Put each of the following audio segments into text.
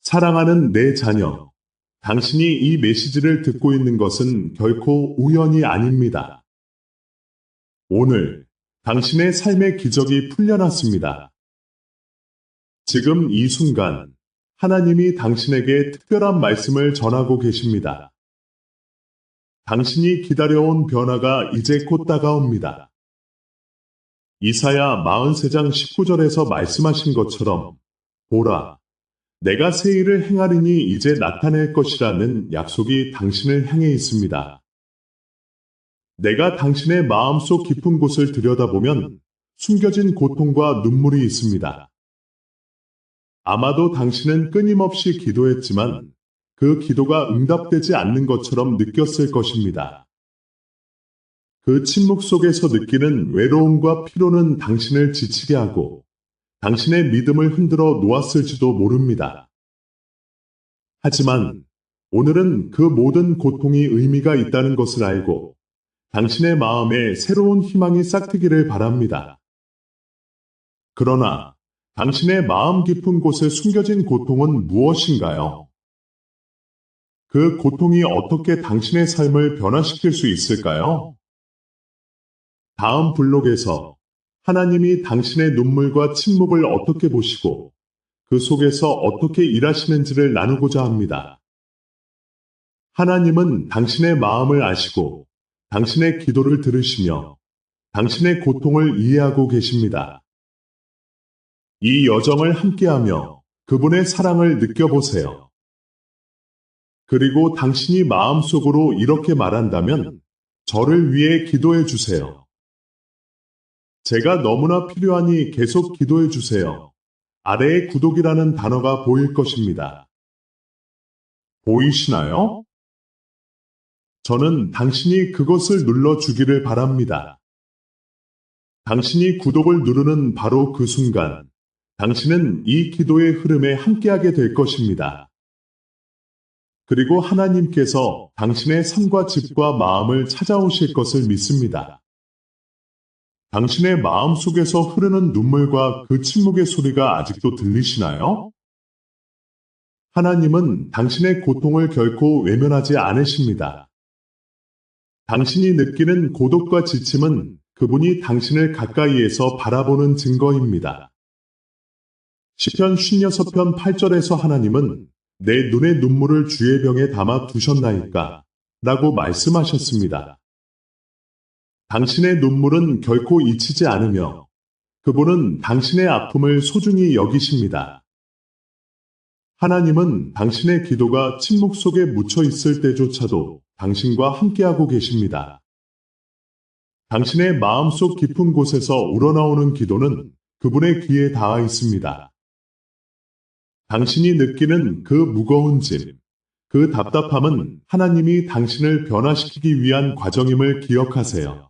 사랑하는 내 자녀, 당신이 이 메시지를 듣고 있는 것은 결코 우연이 아닙니다. 오늘 당신의 삶의 기적이 풀려났습니다. 지금 이 순간 하나님이 당신에게 특별한 말씀을 전하고 계십니다. 당신이 기다려온 변화가 이제 곧 다가옵니다. 이사야 43장 19절에서 말씀하신 것처럼 보라, 내가 새 일을 행하리니 이제 나타낼 것이라는 약속이 당신을 향해 있습니다. 내가 당신의 마음속 깊은 곳을 들여다보면 숨겨진 고통과 눈물이 있습니다. 아마도 당신은 끊임없이 기도했지만 그 기도가 응답되지 않는 것처럼 느꼈을 것입니다. 그 침묵 속에서 느끼는 외로움과 피로는 당신을 지치게 하고 당신의 믿음을 흔들어 놓았을지도 모릅니다. 하지만 오늘은 그 모든 고통이 의미가 있다는 것을 알고 당신의 마음에 새로운 희망이 싹트기를 바랍니다. 그러나 당신의 마음 깊은 곳에 숨겨진 고통은 무엇인가요? 그 고통이 어떻게 당신의 삶을 변화시킬 수 있을까요? 다음 블록에서 하나님이 당신의 눈물과 침묵을 어떻게 보시고 그 속에서 어떻게 일하시는지를 나누고자 합니다. 하나님은 당신의 마음을 아시고 당신의 기도를 들으시며 당신의 고통을 이해하고 계십니다. 이 여정을 함께하며 그분의 사랑을 느껴보세요. 그리고 당신이 마음속으로 이렇게 말한다면 저를 위해 기도해 주세요. 제가 너무나 필요하니 계속 기도해 주세요. 아래에 구독이라는 단어가 보일 것입니다. 보이시나요? 저는 당신이 그것을 눌러주기를 바랍니다. 당신이 구독을 누르는 바로 그 순간, 당신은 이 기도의 흐름에 함께하게 될 것입니다. 그리고 하나님께서 당신의 삶과 집과 마음을 찾아오실 것을 믿습니다. 당신의 마음 속에서 흐르는 눈물과 그 침묵의 소리가 아직도 들리시나요? 하나님은 당신의 고통을 결코 외면하지 않으십니다. 당신이 느끼는 고독과 지침은 그분이 당신을 가까이에서 바라보는 증거입니다. 시편 56편 8절에서 하나님은 내 눈의 눈물을 주의 병에 담아 두셨나이까 라고 말씀하셨습니다. 당신의 눈물은 결코 잊히지 않으며 그분은 당신의 아픔을 소중히 여기십니다. 하나님은 당신의 기도가 침묵 속에 묻혀 있을 때조차도 당신과 함께하고 계십니다. 당신의 마음속 깊은 곳에서 우러나오는 기도는 그분의 귀에 닿아 있습니다. 당신이 느끼는 그 무거운 짐, 그 답답함은 하나님이 당신을 변화시키기 위한 과정임을 기억하세요.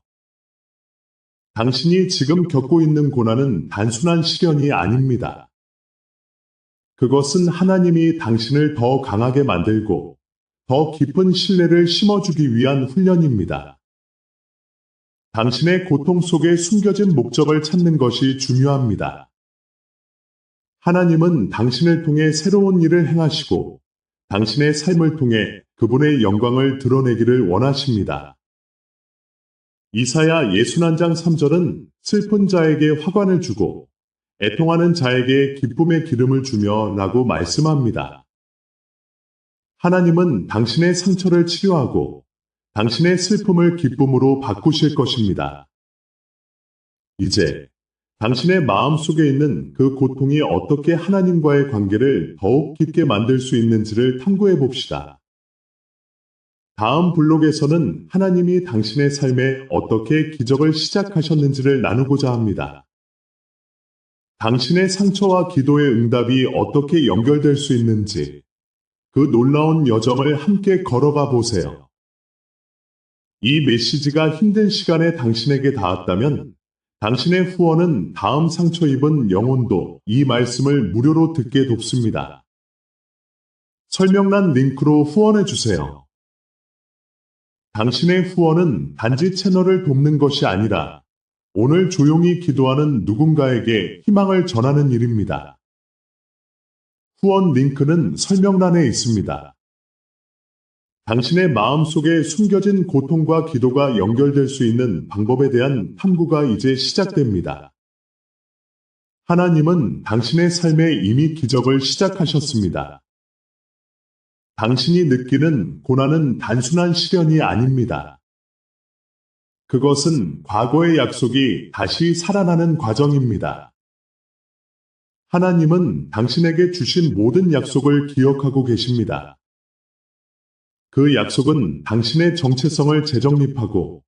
당신이 지금 겪고 있는 고난은 단순한 시련이 아닙니다. 그것은 하나님이 당신을 더 강하게 만들고 더 깊은 신뢰를 심어주기 위한 훈련입니다. 당신의 고통 속에 숨겨진 목적을 찾는 것이 중요합니다. 하나님은 당신을 통해 새로운 일을 행하시고 당신의 삶을 통해 그분의 영광을 드러내기를 원하십니다. 이사야 61장 3절은 슬픈 자에게 화관을 주고 애통하는 자에게 기쁨의 기름을 주며 라고 말씀합니다. 하나님은 당신의 상처를 치료하고 당신의 슬픔을 기쁨으로 바꾸실 것입니다. 이제 당신의 마음 속에 있는 그 고통이 어떻게 하나님과의 관계를 더욱 깊게 만들 수 있는지를 탐구해 봅시다. 다음 블록에서는 하나님이 당신의 삶에 어떻게 기적을 시작하셨는지를 나누고자 합니다. 당신의 상처와 기도의 응답이 어떻게 연결될 수 있는지 그 놀라운 여정을 함께 걸어가 보세요. 이 메시지가 힘든 시간에 당신에게 닿았다면 당신의 후원은 다음 상처 입은 영혼도 이 말씀을 무료로 듣게 돕습니다. 설명란 링크로 후원해 주세요. 당신의 후원은 단지 채널을 돕는 것이 아니라 오늘 조용히 기도하는 누군가에게 희망을 전하는 일입니다. 후원 링크는 설명란에 있습니다. 당신의 마음속에 숨겨진 고통과 기도가 연결될 수 있는 방법에 대한 탐구가 이제 시작됩니다. 하나님은 당신의 삶에 이미 기적을 시작하셨습니다. 당신이 느끼는 고난은 단순한 시련이 아닙니다. 그것은 과거의 약속이 다시 살아나는 과정입니다. 하나님은 당신에게 주신 모든 약속을 기억하고 계십니다. 그 약속은 당신의 정체성을 재정립하고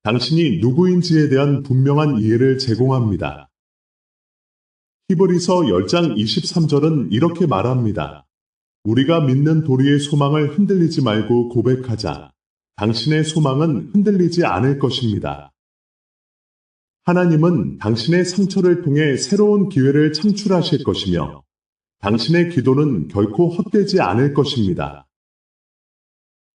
당신이 누구인지에 대한 분명한 이해를 제공합니다. 히브리서 10장 23절은 이렇게 말합니다. 우리가 믿는 도리의 소망을 흔들리지 말고 고백하자. 당신의 소망은 흔들리지 않을 것입니다. 하나님은 당신의 상처를 통해 새로운 기회를 창출하실 것이며 당신의 기도는 결코 헛되지 않을 것입니다.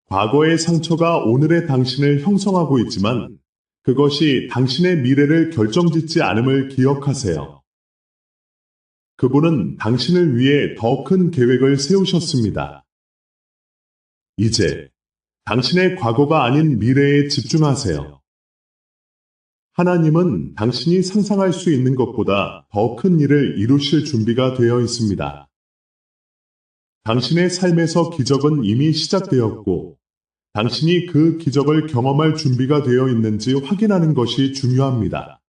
과거의 상처가 오늘의 당신을 형성하고 있지만 그것이 당신의 미래를 결정짓지 않음을 기억하세요. 그분은 당신을 위해 더 큰 계획을 세우셨습니다. 이제 당신의 과거가 아닌 미래에 집중하세요. 하나님은 당신이 상상할 수 있는 것보다 더 큰 일을 이루실 준비가 되어 있습니다. 당신의 삶에서 기적은 이미 시작되었고, 당신이 그 기적을 경험할 준비가 되어 있는지 확인하는 것이 중요합니다.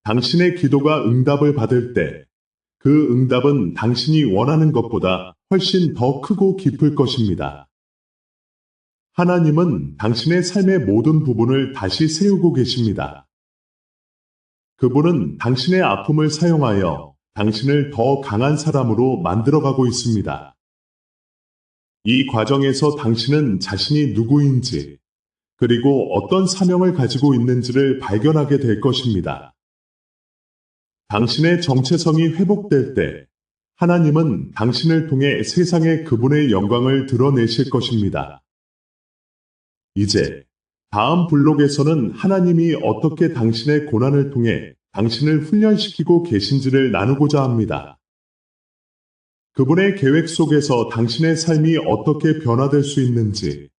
당신의 기도가 응답을 받을 때, 그 응답은 당신이 원하는 것보다 훨씬 더 크고 깊을 것입니다. 하나님은 당신의 삶의 모든 부분을 다시 세우고 계십니다. 그분은 당신의 아픔을 사용하여 당신을 더 강한 사람으로 만들어가고 있습니다. 이 과정에서 당신은 자신이 누구인지, 그리고 어떤 사명을 가지고 있는지를 발견하게 될 것입니다. 당신의 정체성이 회복될 때, 하나님은 당신을 통해 세상에 그분의 영광을 드러내실 것입니다. 이제 다음 블록에서는 하나님이 어떻게 당신의 고난을 통해 당신을 훈련시키고 계신지를 나누고자 합니다. 그분의 계획 속에서 당신의 삶이 어떻게 변화될 수 있는지,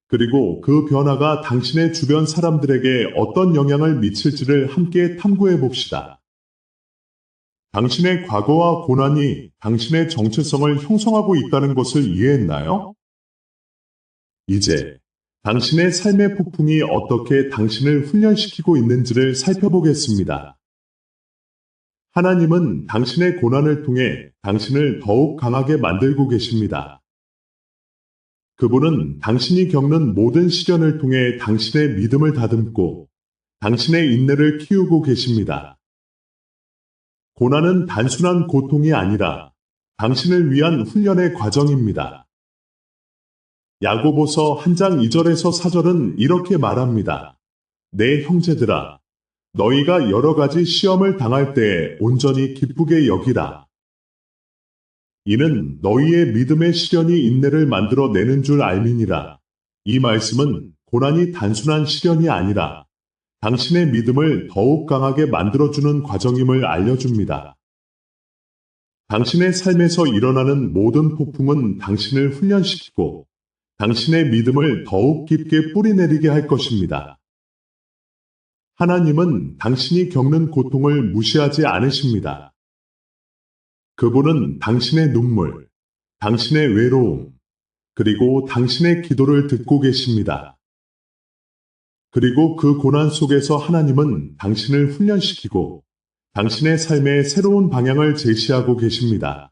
그리고 그 변화가 당신의 주변 사람들에게 어떤 영향을 미칠지를 함께 탐구해 봅시다. 당신의 과거와 고난이 당신의 정체성을 형성하고 있다는 것을 이해했나요? 이제 당신의 삶의 폭풍이 어떻게 당신을 훈련시키고 있는지를 살펴보겠습니다. 하나님은 당신의 고난을 통해 당신을 더욱 강하게 만들고 계십니다. 그분은 당신이 겪는 모든 시련을 통해 당신의 믿음을 다듬고 당신의 인내를 키우고 계십니다. 고난은 단순한 고통이 아니라 당신을 위한 훈련의 과정입니다. 야고보서 1장 2절에서 4절은 이렇게 말합니다. 내 형제들아, 너희가 여러 가지 시험을 당할 때에 온전히 기쁘게 여기라. 이는 너희의 믿음의 시련이 인내를 만들어 내는 줄 알미니라. 이 말씀은 고난이 단순한 시련이 아니라 당신의 믿음을 더욱 강하게 만들어주는 과정임을 알려줍니다. 당신의 삶에서 일어나는 모든 폭풍은 당신을 훈련시키고 당신의 믿음을 더욱 깊게 뿌리내리게 할 것입니다. 하나님은 당신이 겪는 고통을 무시하지 않으십니다. 그분은 당신의 눈물, 당신의 외로움, 그리고 당신의 기도를 듣고 계십니다. 그리고 그 고난 속에서 하나님은 당신을 훈련시키고 당신의 삶에 새로운 방향을 제시하고 계십니다.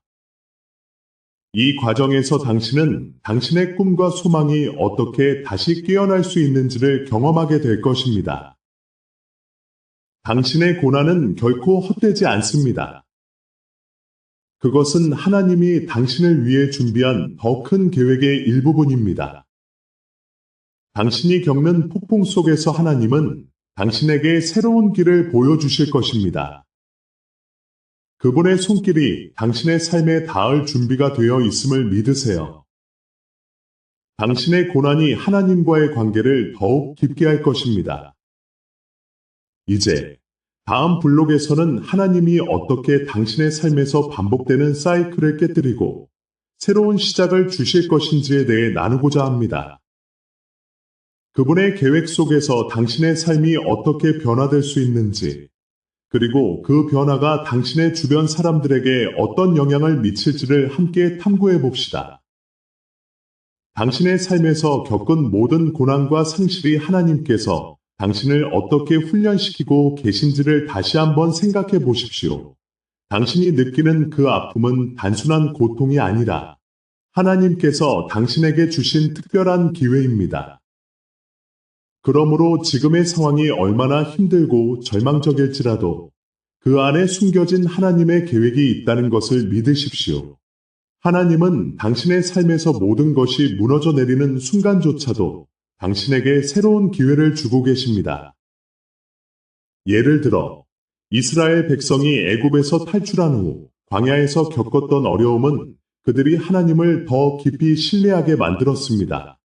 이 과정에서 당신은 당신의 꿈과 소망이 어떻게 다시 깨어날 수 있는지를 경험하게 될 것입니다. 당신의 고난은 결코 헛되지 않습니다. 그것은 하나님이 당신을 위해 준비한 더 큰 계획의 일부분입니다. 당신이 겪는 폭풍 속에서 하나님은 당신에게 새로운 길을 보여주실 것입니다. 그분의 손길이 당신의 삶에 닿을 준비가 되어 있음을 믿으세요. 당신의 고난이 하나님과의 관계를 더욱 깊게 할 것입니다. 이제 다음 블록에서는 하나님이 어떻게 당신의 삶에서 반복되는 사이클을 깨뜨리고 새로운 시작을 주실 것인지에 대해 나누고자 합니다. 그분의 계획 속에서 당신의 삶이 어떻게 변화될 수 있는지, 그리고 그 변화가 당신의 주변 사람들에게 어떤 영향을 미칠지를 함께 탐구해 봅시다. 당신의 삶에서 겪은 모든 고난과 상실이 하나님께서 당신을 어떻게 훈련시키고 계신지를 다시 한번 생각해 보십시오. 당신이 느끼는 그 아픔은 단순한 고통이 아니라 하나님께서 당신에게 주신 특별한 기회입니다. 그러므로 지금의 상황이 얼마나 힘들고 절망적일지라도 그 안에 숨겨진 하나님의 계획이 있다는 것을 믿으십시오. 하나님은 당신의 삶에서 모든 것이 무너져 내리는 순간조차도 당신에게 새로운 기회를 주고 계십니다. 예를 들어 이스라엘 백성이 애굽에서 탈출한 후 광야에서 겪었던 어려움은 그들이 하나님을 더 깊이 신뢰하게 만들었습니다.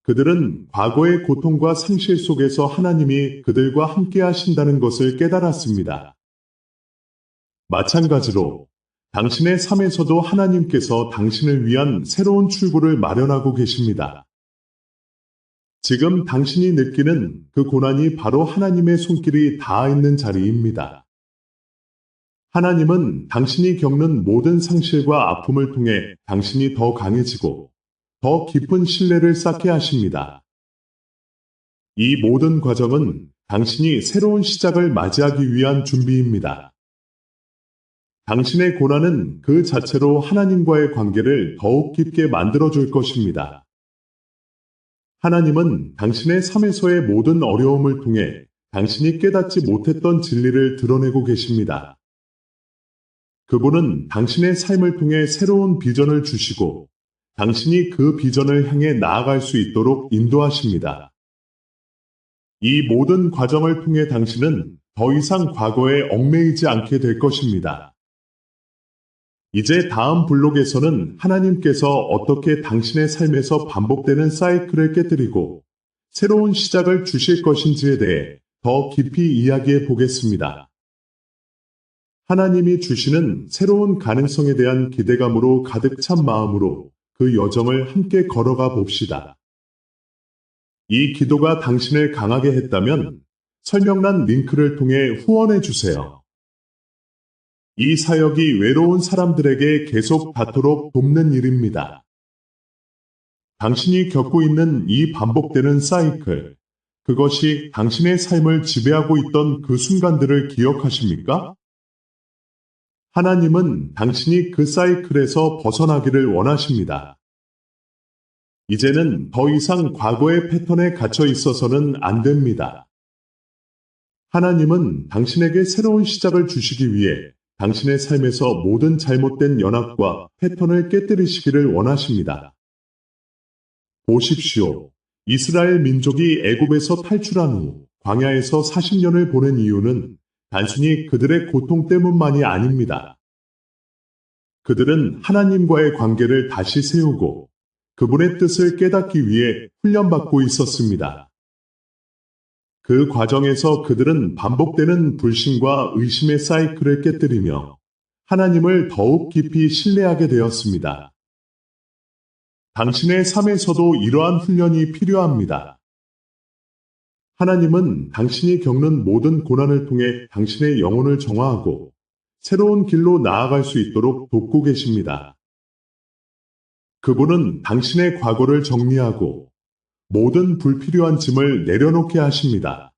그들은 과거의 고통과 상실 속에서 하나님이 그들과 함께 하신다는 것을 깨달았습니다. 마찬가지로 당신의 삶에서도 하나님께서 당신을 위한 새로운 출구를 마련하고 계십니다. 지금 당신이 느끼는 그 고난이 바로 하나님의 손길이 닿아 있는 자리입니다. 하나님은 당신이 겪는 모든 상실과 아픔을 통해 당신이 더 강해지고 더 깊은 신뢰를 쌓게 하십니다. 이 모든 과정은 당신이 새로운 시작을 맞이하기 위한 준비입니다. 당신의 고난은 그 자체로 하나님과의 관계를 더욱 깊게 만들어줄 것입니다. 하나님은 당신의 삶에서의 모든 어려움을 통해 당신이 깨닫지 못했던 진리를 드러내고 계십니다. 그분은 당신의 삶을 통해 새로운 비전을 주시고 당신이 그 비전을 향해 나아갈 수 있도록 인도하십니다. 이 모든 과정을 통해 당신은 더 이상 과거에 얽매이지 않게 될 것입니다. 이제 다음 블록에서는 하나님께서 어떻게 당신의 삶에서 반복되는 사이클을 깨뜨리고 새로운 시작을 주실 것인지에 대해 더 깊이 이야기해 보겠습니다. 하나님이 주시는 새로운 가능성에 대한 기대감으로 가득 찬 마음으로 그 여정을 함께 걸어가 봅시다. 이 기도가 당신을 강하게 했다면 설명란 링크를 통해 후원해 주세요. 이 사역이 외로운 사람들에게 계속 닿도록 돕는 일입니다. 당신이 겪고 있는 이 반복되는 사이클, 그것이 당신의 삶을 지배하고 있던 그 순간들을 기억하십니까? 하나님은 당신이 그 사이클에서 벗어나기를 원하십니다. 이제는 더 이상 과거의 패턴에 갇혀 있어서는 안 됩니다. 하나님은 당신에게 새로운 시작을 주시기 위해 당신의 삶에서 모든 잘못된 연합과 패턴을 깨뜨리시기를 원하십니다. 보십시오. 이스라엘 민족이 애굽에서 탈출한 후 광야에서 40년을 보낸 이유는 단순히 그들의 고통 때문만이 아닙니다. 그들은 하나님과의 관계를 다시 세우고 그분의 뜻을 깨닫기 위해 훈련받고 있었습니다. 그 과정에서 그들은 반복되는 불신과 의심의 사이클을 깨뜨리며 하나님을 더욱 깊이 신뢰하게 되었습니다. 당신의 삶에서도 이러한 훈련이 필요합니다. 하나님은 당신이 겪는 모든 고난을 통해 당신의 영혼을 정화하고 새로운 길로 나아갈 수 있도록 돕고 계십니다. 그분은 당신의 과거를 정리하고 모든 불필요한 짐을 내려놓게 하십니다.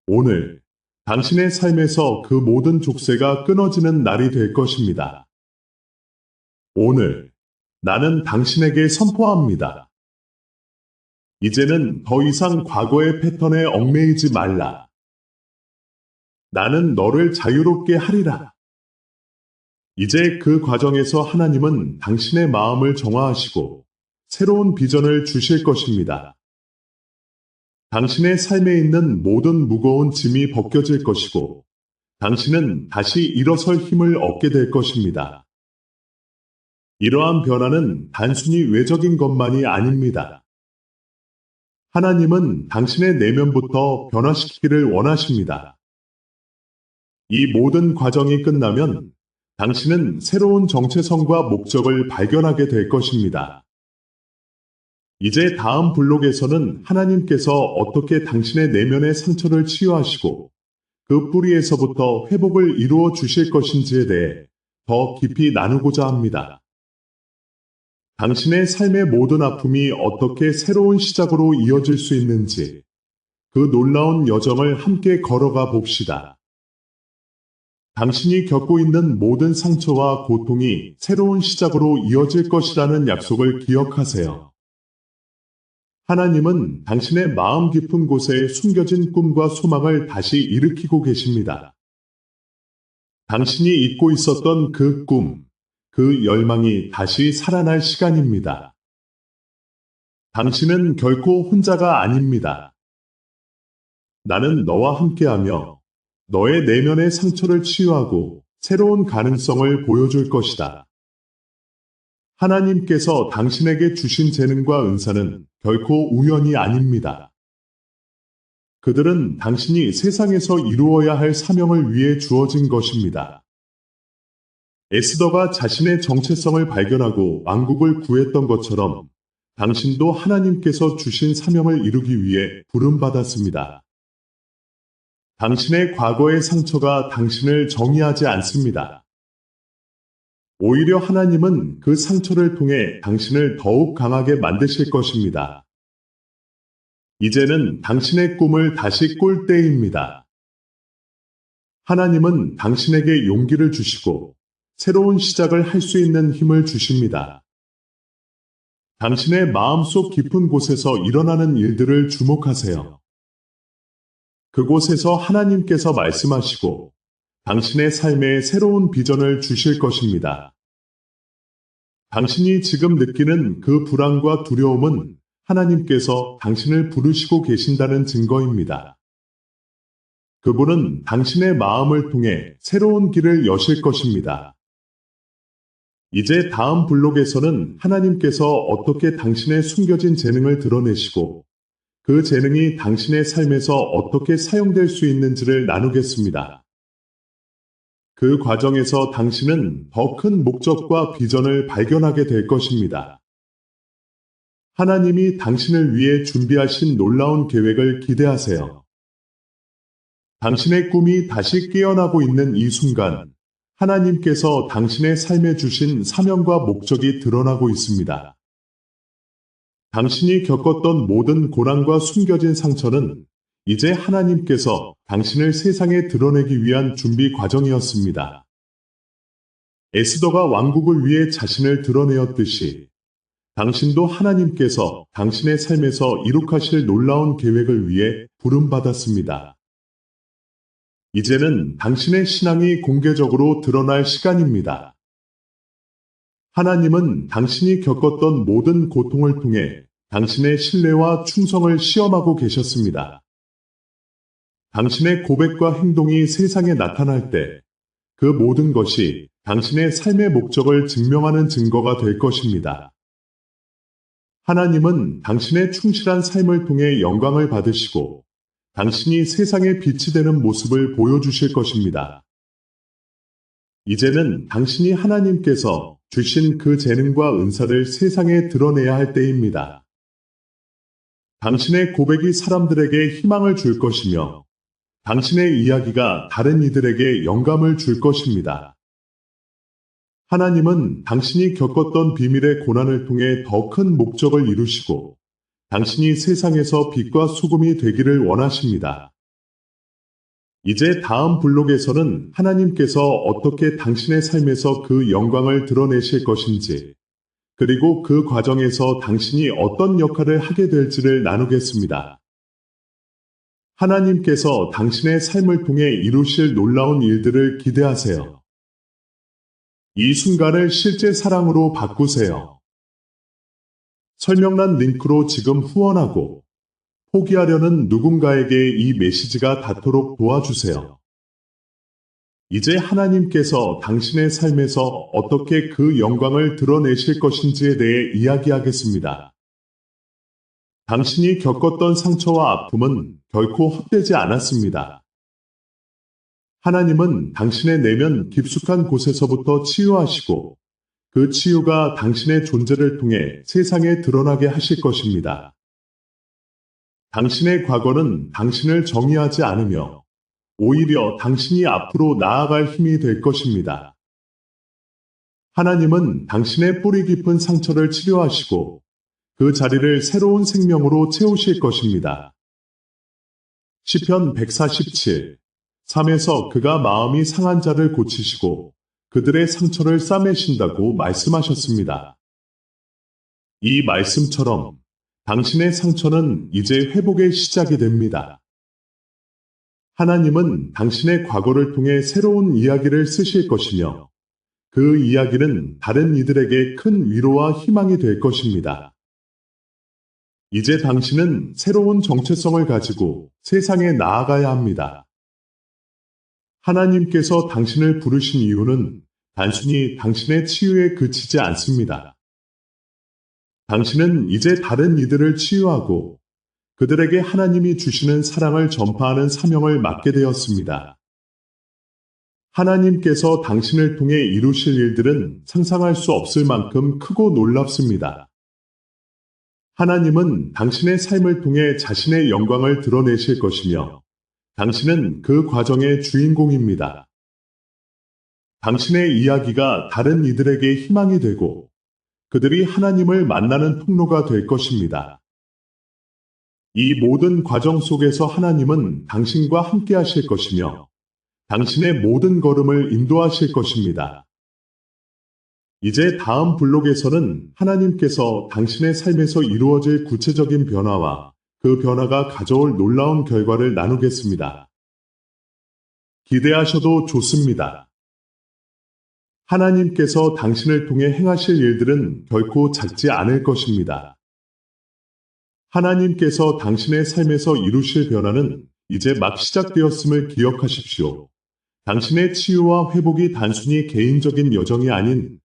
오늘 당신의 삶에서 그 모든 족쇄가 끊어지는 날이 될 것입니다. 오늘 나는 당신에게 선포합니다. 이제는 더 이상 과거의 패턴에 얽매이지 말라. 나는 너를 자유롭게 하리라. 이제 그 과정에서 하나님은 당신의 마음을 정화하시고 새로운 비전을 주실 것입니다. 당신의 삶에 있는 모든 무거운 짐이 벗겨질 것이고 당신은 다시 일어설 힘을 얻게 될 것입니다. 이러한 변화는 단순히 외적인 것만이 아닙니다. 하나님은 당신의 내면부터 변화시키기를 원하십니다. 이 모든 과정이 끝나면 당신은 새로운 정체성과 목적을 발견하게 될 것입니다. 이제 다음 블록에서는 하나님께서 어떻게 당신의 내면의 상처를 치유하시고 그 뿌리에서부터 회복을 이루어 주실 것인지에 대해 더 깊이 나누고자 합니다. 당신의 삶의 모든 아픔이 어떻게 새로운 시작으로 이어질 수 있는지 그 놀라운 여정을 함께 걸어가 봅시다. 당신이 겪고 있는 모든 상처와 고통이 새로운 시작으로 이어질 것이라는 약속을 기억하세요. 하나님은 당신의 마음 깊은 곳에 숨겨진 꿈과 소망을 다시 일으키고 계십니다. 당신이 잊고 있었던 그 꿈, 그 열망이 다시 살아날 시간입니다. 당신은 결코 혼자가 아닙니다. 나는 너와 함께하며 너의 내면의 상처를 치유하고 새로운 가능성을 보여줄 것이다. 하나님께서 당신에게 주신 재능과 은사는 결코 우연이 아닙니다. 그들은 당신이 세상에서 이루어야 할 사명을 위해 주어진 것입니다. 에스더가 자신의 정체성을 발견하고 왕국을 구했던 것처럼 당신도 하나님께서 주신 사명을 이루기 위해 부름받았습니다. 당신의 과거의 상처가 당신을 정의하지 않습니다. 오히려 하나님은 그 상처를 통해 당신을 더욱 강하게 만드실 것입니다. 이제는 당신의 꿈을 다시 꿀 때입니다. 하나님은 당신에게 용기를 주시고 새로운 시작을 할 수 있는 힘을 주십니다. 당신의 마음속 깊은 곳에서 일어나는 일들을 주목하세요. 그곳에서 하나님께서 말씀하시고 당신의 삶에 새로운 비전을 주실 것입니다. 당신이 지금 느끼는 그 불안과 두려움은 하나님께서 당신을 부르시고 계신다는 증거입니다. 그분은 당신의 마음을 통해 새로운 길을 여실 것입니다. 이제 다음 블록에서는 하나님께서 어떻게 당신의 숨겨진 재능을 드러내시고 그 재능이 당신의 삶에서 어떻게 사용될 수 있는지를 나누겠습니다. 그 과정에서 당신은 더 큰 목적과 비전을 발견하게 될 것입니다. 하나님이 당신을 위해 준비하신 놀라운 계획을 기대하세요. 당신의 꿈이 다시 깨어나고 있는 이 순간, 하나님께서 당신의 삶에 주신 사명과 목적이 드러나고 있습니다. 당신이 겪었던 모든 고난과 숨겨진 상처는 이제 하나님께서 당신을 세상에 드러내기 위한 준비 과정이었습니다. 에스더가 왕국을 위해 자신을 드러내었듯이 당신도 하나님께서 당신의 삶에서 이룩하실 놀라운 계획을 위해 부름받았습니다. 이제는 당신의 신앙이 공개적으로 드러날 시간입니다. 하나님은 당신이 겪었던 모든 고통을 통해 당신의 신뢰와 충성을 시험하고 계셨습니다. 당신의 고백과 행동이 세상에 나타날 때 그 모든 것이 당신의 삶의 목적을 증명하는 증거가 될 것입니다. 하나님은 당신의 충실한 삶을 통해 영광을 받으시고 당신이 세상에 빛이 되는 모습을 보여주실 것입니다. 이제는 당신이 하나님께서 주신 그 재능과 은사를 세상에 드러내야 할 때입니다. 당신의 고백이 사람들에게 희망을 줄 것이며 당신의 이야기가 다른 이들에게 영감을 줄 것입니다. 하나님은 당신이 겪었던 비밀의 고난을 통해 더 큰 목적을 이루시고 당신이 세상에서 빛과 소금이 되기를 원하십니다. 이제 다음 블록에서는 하나님께서 어떻게 당신의 삶에서 그 영광을 드러내실 것인지, 그리고 그 과정에서 당신이 어떤 역할을 하게 될지를 나누겠습니다. 하나님께서 당신의 삶을 통해 이루실 놀라운 일들을 기대하세요. 이 순간을 실제 사랑으로 바꾸세요. 설명란 링크로 지금 후원하고 포기하려는 누군가에게 이 메시지가 닿도록 도와주세요. 이제 하나님께서 당신의 삶에서 어떻게 그 영광을 드러내실 것인지에 대해 이야기하겠습니다. 당신이 겪었던 상처와 아픔은 결코 헛되지 않았습니다. 하나님은 당신의 내면 깊숙한 곳에서부터 치유하시고 그 치유가 당신의 존재를 통해 세상에 드러나게 하실 것입니다. 당신의 과거는 당신을 정의하지 않으며 오히려 당신이 앞으로 나아갈 힘이 될 것입니다. 하나님은 당신의 뿌리 깊은 상처를 치료하시고 그 자리를 새로운 생명으로 채우실 것입니다. 시편 147, 3에서 그가 마음이 상한 자를 고치시고 그들의 상처를 싸매신다고 말씀하셨습니다. 이 말씀처럼 당신의 상처는 이제 회복의 시작이 됩니다. 하나님은 당신의 과거를 통해 새로운 이야기를 쓰실 것이며 그 이야기는 다른 이들에게 큰 위로와 희망이 될 것입니다. 이제 당신은 새로운 정체성을 가지고 세상에 나아가야 합니다. 하나님께서 당신을 부르신 이유는 단순히 당신의 치유에 그치지 않습니다. 당신은 이제 다른 이들을 치유하고 그들에게 하나님이 주시는 사랑을 전파하는 사명을 맡게 되었습니다. 하나님께서 당신을 통해 이루실 일들은 상상할 수 없을 만큼 크고 놀랍습니다. 하나님은 당신의 삶을 통해 자신의 영광을 드러내실 것이며 당신은 그 과정의 주인공입니다. 당신의 이야기가 다른 이들에게 희망이 되고 그들이 하나님을 만나는 통로가 될 것입니다. 이 모든 과정 속에서 하나님은 당신과 함께 하실 것이며 당신의 모든 걸음을 인도하실 것입니다. 이제 다음 블록에서는 하나님께서 당신의 삶에서 이루어질 구체적인 변화와 그 변화가 가져올 놀라운 결과를 나누겠습니다. 기대하셔도 좋습니다. 하나님께서 당신을 통해 행하실 일들은 결코 작지 않을 것입니다. 하나님께서 당신의 삶에서 이루실 변화는 이제 막 시작되었음을 기억하십시오. 당신의 치유와 회복이 단순히 개인적인 여정이 아닌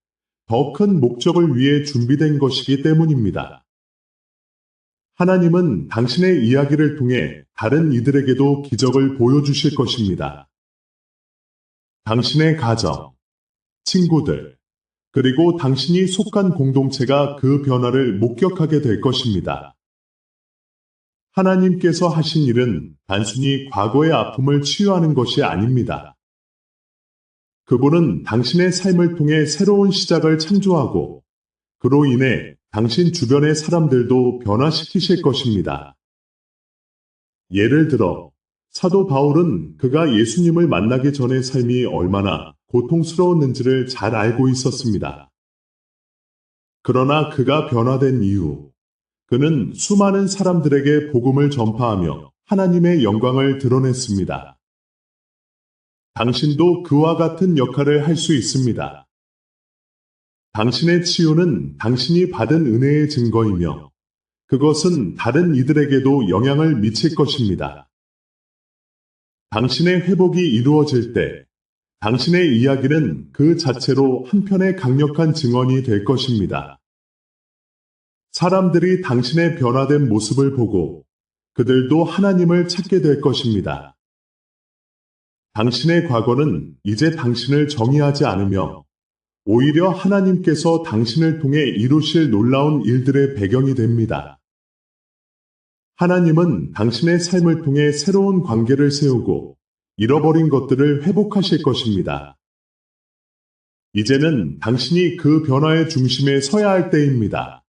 더 큰 목적을 위해 준비된 것이기 때문입니다. 하나님은 당신의 이야기를 통해 다른 이들에게도 기적을 보여주실 것입니다. 당신의 가정, 친구들, 그리고 당신이 속한 공동체가 그 변화를 목격하게 될 것입니다. 하나님께서 하신 일은 단순히 과거의 아픔을 치유하는 것이 아닙니다. 그분은 당신의 삶을 통해 새로운 시작을 창조하고 그로 인해 당신 주변의 사람들도 변화시키실 것입니다. 예를 들어 사도 바울은 그가 예수님을 만나기 전의 삶이 얼마나 고통스러웠는지를 잘 알고 있었습니다. 그러나 그가 변화된 이후 그는 수많은 사람들에게 복음을 전파하며 하나님의 영광을 드러냈습니다. 당신도 그와 같은 역할을 할 수 있습니다. 당신의 치유는 당신이 받은 은혜의 증거이며 그것은 다른 이들에게도 영향을 미칠 것입니다. 당신의 회복이 이루어질 때 당신의 이야기는 그 자체로 한편의 강력한 증언이 될 것입니다. 사람들이 당신의 변화된 모습을 보고 그들도 하나님을 찾게 될 것입니다. 당신의 과거는 이제 당신을 정의하지 않으며 오히려 하나님께서 당신을 통해 이루실 놀라운 일들의 배경이 됩니다. 하나님은 당신의 삶을 통해 새로운 관계를 세우고 잃어버린 것들을 회복하실 것입니다. 이제는 당신이 그 변화의 중심에 서야 할 때입니다.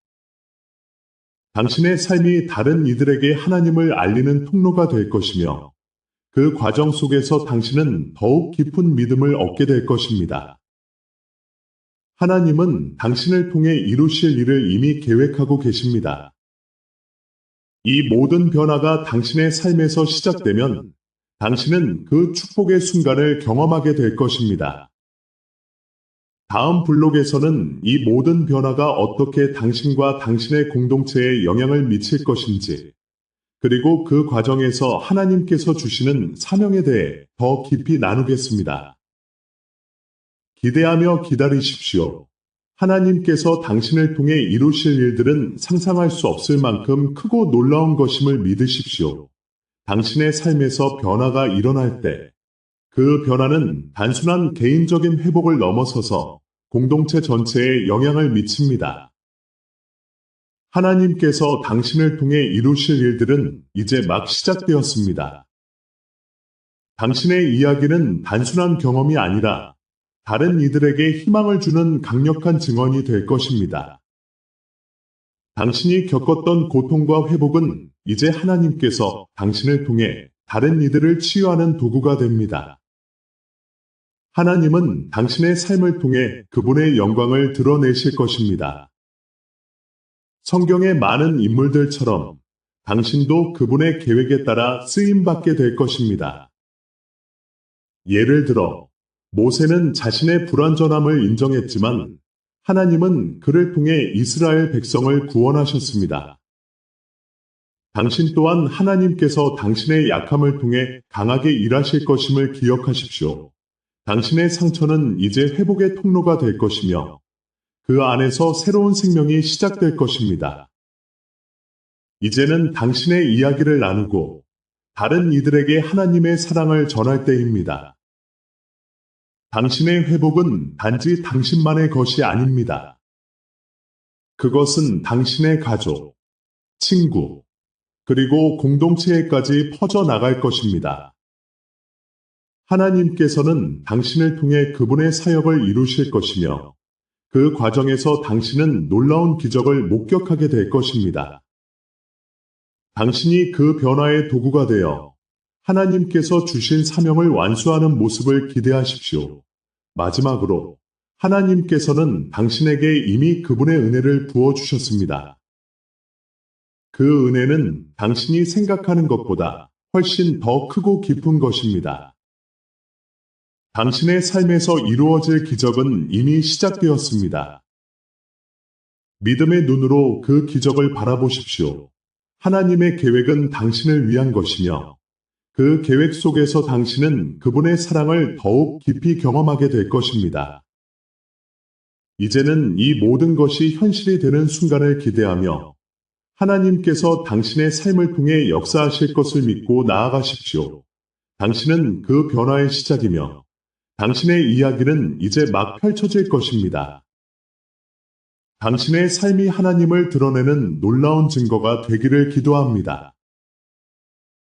당신의 삶이 다른 이들에게 하나님을 알리는 통로가 될 것이며 그 과정 속에서 당신은 더욱 깊은 믿음을 얻게 될 것입니다. 하나님은 당신을 통해 이루실 일을 이미 계획하고 계십니다. 이 모든 변화가 당신의 삶에서 시작되면 당신은 그 축복의 순간을 경험하게 될 것입니다. 다음 블록에서는 이 모든 변화가 어떻게 당신과 당신의 공동체에 영향을 미칠 것인지, 그리고 그 과정에서 하나님께서 주시는 사명에 대해 더 깊이 나누겠습니다. 기대하며 기다리십시오. 하나님께서 당신을 통해 이루실 일들은 상상할 수 없을 만큼 크고 놀라운 것임을 믿으십시오. 당신의 삶에서 변화가 일어날 때, 그 변화는 단순한 개인적인 회복을 넘어서서 공동체 전체에 영향을 미칩니다. 하나님께서 당신을 통해 이루실 일들은 이제 막 시작되었습니다. 당신의 이야기는 단순한 경험이 아니라 다른 이들에게 희망을 주는 강력한 증언이 될 것입니다. 당신이 겪었던 고통과 회복은 이제 하나님께서 당신을 통해 다른 이들을 치유하는 도구가 됩니다. 하나님은 당신의 삶을 통해 그분의 영광을 드러내실 것입니다. 성경의 많은 인물들처럼 당신도 그분의 계획에 따라 쓰임받게 될 것입니다. 예를 들어, 모세는 자신의 불완전함을 인정했지만 하나님은 그를 통해 이스라엘 백성을 구원하셨습니다. 당신 또한 하나님께서 당신의 약함을 통해 강하게 일하실 것임을 기억하십시오. 당신의 상처는 이제 회복의 통로가 될 것이며 그 안에서 새로운 생명이 시작될 것입니다. 이제는 당신의 이야기를 나누고 다른 이들에게 하나님의 사랑을 전할 때입니다. 당신의 회복은 단지 당신만의 것이 아닙니다. 그것은 당신의 가족, 친구, 그리고 공동체에까지 퍼져나갈 것입니다. 하나님께서는 당신을 통해 그분의 사역을 이루실 것이며 그 과정에서 당신은 놀라운 기적을 목격하게 될 것입니다. 당신이 그 변화의 도구가 되어 하나님께서 주신 사명을 완수하는 모습을 기대하십시오. 마지막으로, 하나님께서는 당신에게 이미 그분의 은혜를 부어주셨습니다. 그 은혜는 당신이 생각하는 것보다 훨씬 더 크고 깊은 것입니다. 당신의 삶에서 이루어질 기적은 이미 시작되었습니다. 믿음의 눈으로 그 기적을 바라보십시오. 하나님의 계획은 당신을 위한 것이며 그 계획 속에서 당신은 그분의 사랑을 더욱 깊이 경험하게 될 것입니다. 이제는 이 모든 것이 현실이 되는 순간을 기대하며 하나님께서 당신의 삶을 통해 역사하실 것을 믿고 나아가십시오. 당신은 그 변화의 시작이며 당신의 이야기는 이제 막 펼쳐질 것입니다. 당신의 삶이 하나님을 드러내는 놀라운 증거가 되기를 기도합니다.